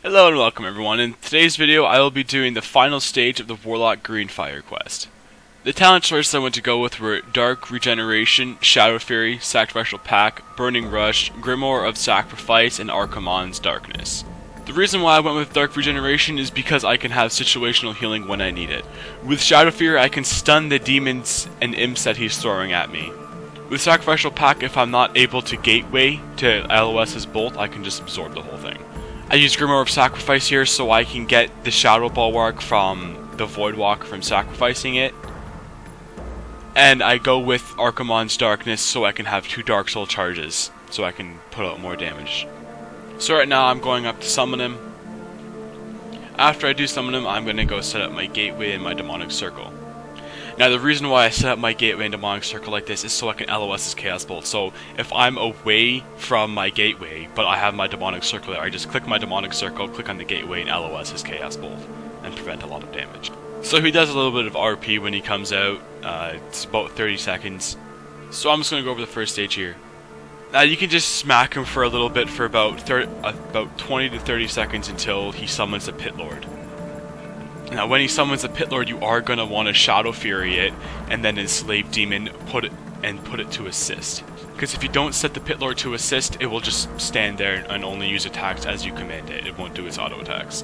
Hello and welcome everyone. In today's video I will be doing the final stage of the Warlock Green Fire quest. The talent choices I went to go with were Dark Regeneration, Shadow Fury, Sacrificial Pact, Burning Rush, Grimoire of Sacrifice, and Archimonde's Darkness. The reason why I went with Dark Regeneration is because I can have situational healing when I need it. With Shadow Fury I can stun the demons and imps that he's throwing at me. With Sacrificial Pact, if I'm not able to gateway to LOS's bolt, I can just absorb the whole thing. I use Grimoire of Sacrifice here so I can get the Shadow Bulwark from the Voidwalker from sacrificing it. And I go with Archimonde's Darkness so I can have 2 Dark Soul charges, so I can put out more damage. So right now I'm going up to summon him. After I do summon him, I'm going to go set up my gateway and my demonic circle. Now the reason why I set up my gateway and demonic circle like this is so I can LOS his Chaos Bolt. So if I'm away from my gateway, but I have my demonic circle there, I just click my demonic circle, click on the gateway, and LOS his Chaos Bolt, and prevent a lot of damage. So he does a little bit of RP when he comes out. It's about 30 seconds. So I'm just going to go over the first stage here. Now you can just smack him for a little bit for about 20 to 30 seconds until he summons the Pit Lord. Now when he summons the Pit Lord, you are going to want to Shadow Fury it, and then Enslave Demon put it to assist. Because if you don't set the Pit Lord to assist, it will just stand there and only use attacks as you command it. It won't do its auto attacks.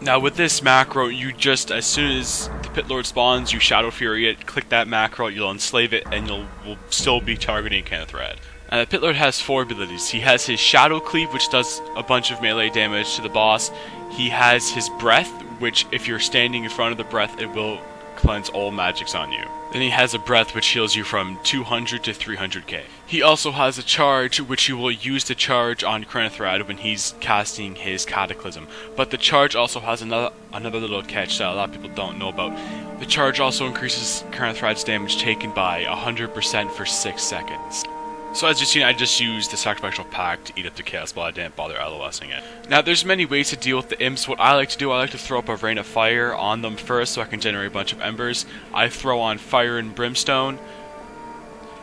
Now with this macro, you just, as soon as the Pit Lord spawns, you Shadow Fury it, click that macro, you'll enslave it, and will still be targeting Kenneth Rad. The Pit Lord has 4 abilities. He has his Shadow Cleave, which does a bunch of melee damage to the boss. He has his Breath, which if you're standing in front of the Breath, it will cleanse all magics on you. Then he has a Breath, which heals you from 200 to 300k. He also has a Charge, which you will use to charge on Kenneth Rad when he's casting his Cataclysm. But the Charge also has another little catch that a lot of people don't know about. The Charge also increases Kenneth Rad's damage taken by 100% for 6 seconds. So as you've seen, I just used the Sacrificial Pact to eat up the Chaos Ball. I didn't bother LOSing it. Now there's many ways to deal with the imps. What I like to do, I like to throw up a Rain of Fire on them first so I can generate a bunch of embers. I throw on Fire and Brimstone.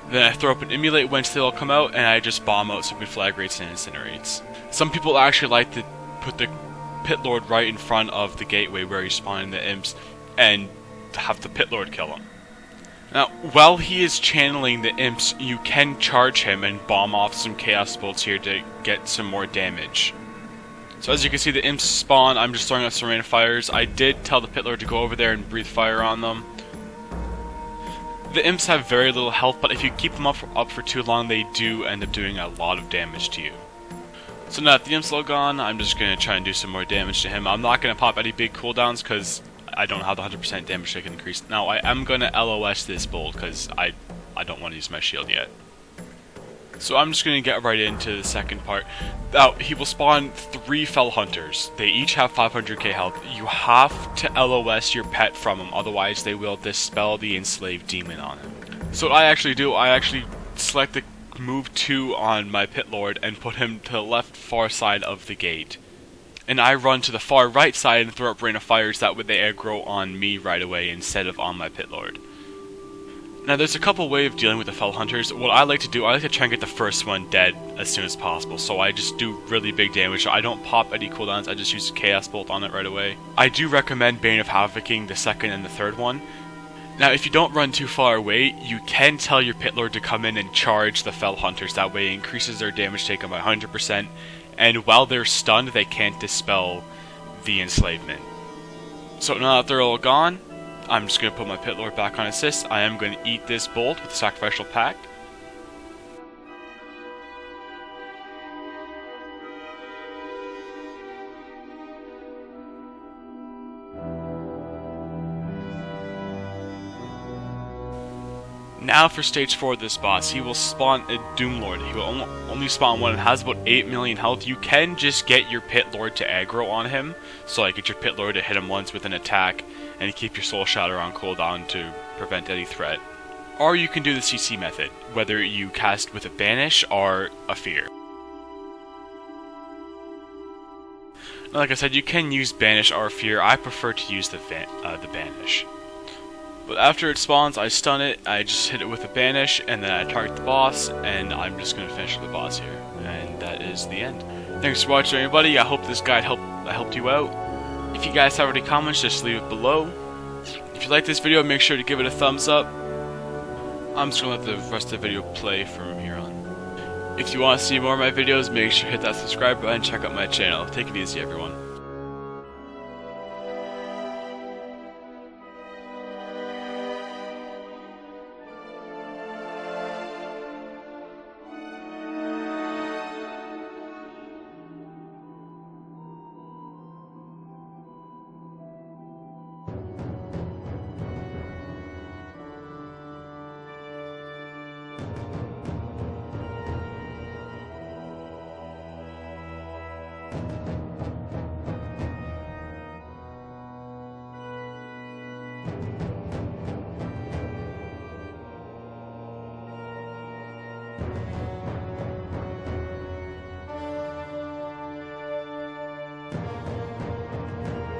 Then I throw up an Emulate whence they all come out, and I just bomb out some Conflagrates and Incinerates. Some people actually like to put the Pit Lord right in front of the gateway where he's spawning the imps and have the Pit Lord kill him. Now, while he is channeling the imps, you can charge him and bomb off some Chaos Bolts here to get some more damage. So as you can see, the imps spawn. I'm just throwing out some Rain of Fires. I did tell the Pit Lord to go over there and breathe fire on them. The imps have very little health, but if you keep them up for too long, they do end up doing a lot of damage to you. So now that the imp's all gone, I'm just going to try and do some more damage to him. I'm not going to pop any big cooldowns because I don't have the 100% damage I can increase. Now I am going to LOS this bolt because I don't want to use my shield yet. So I'm just going to get right into the second part. Now he will spawn 3 Fell Hunters. They each have 500k health. You have to LOS your pet from them, otherwise they will dispel the Enslaved Demon on him. So what I actually do, I actually select the move 2 on my Pit Lord and put him to the left far side of the gate. And I run to the far right side and throw up Rain of Fires, that way they aggro on me right away instead of on my Pit Lord. Now there's a couple ways of dealing with the Fell Hunters. What I like to do, I like to try and get the first one dead as soon as possible, so I just do really big damage. I don't pop any cooldowns, I just use a Chaos Bolt on it right away. I do recommend Bane of Havocing the second and the third one. Now if you don't run too far away, you can tell your Pit Lord to come in and charge the Fell Hunters, that way it increases their damage taken by 100%. And while they're stunned, they can't dispel the enslavement. So now that they're all gone, I'm just going to put my Pit Lord back on assist. I am going to eat this bolt with the Sacrificial Pact. Now for stage 4 of this boss, he will spawn a Doom Lord. He will only spawn one. It has about 8 million health. You can just get your Pit Lord to aggro on him. So like get your Pit Lord to hit him once with an attack, and keep your Soul Shatter on cooldown to prevent any threat. Or you can do the CC method, whether you cast with a Banish or a Fear. Like I said, you can use Banish or Fear. I prefer to use the Banish. But after it spawns, I stun it, I just hit it with a banish, and then I target the boss, and I'm just going to finish the boss here. And that is the end. Thanks for watching, everybody. I hope this guide helped you out. If you guys have any comments, just leave it below. If you like this video, make sure to give it a thumbs up. I'm just going to let the rest of the video play from here on. If you want to see more of my videos, make sure to hit that subscribe button and check out my channel. Take it easy, everyone.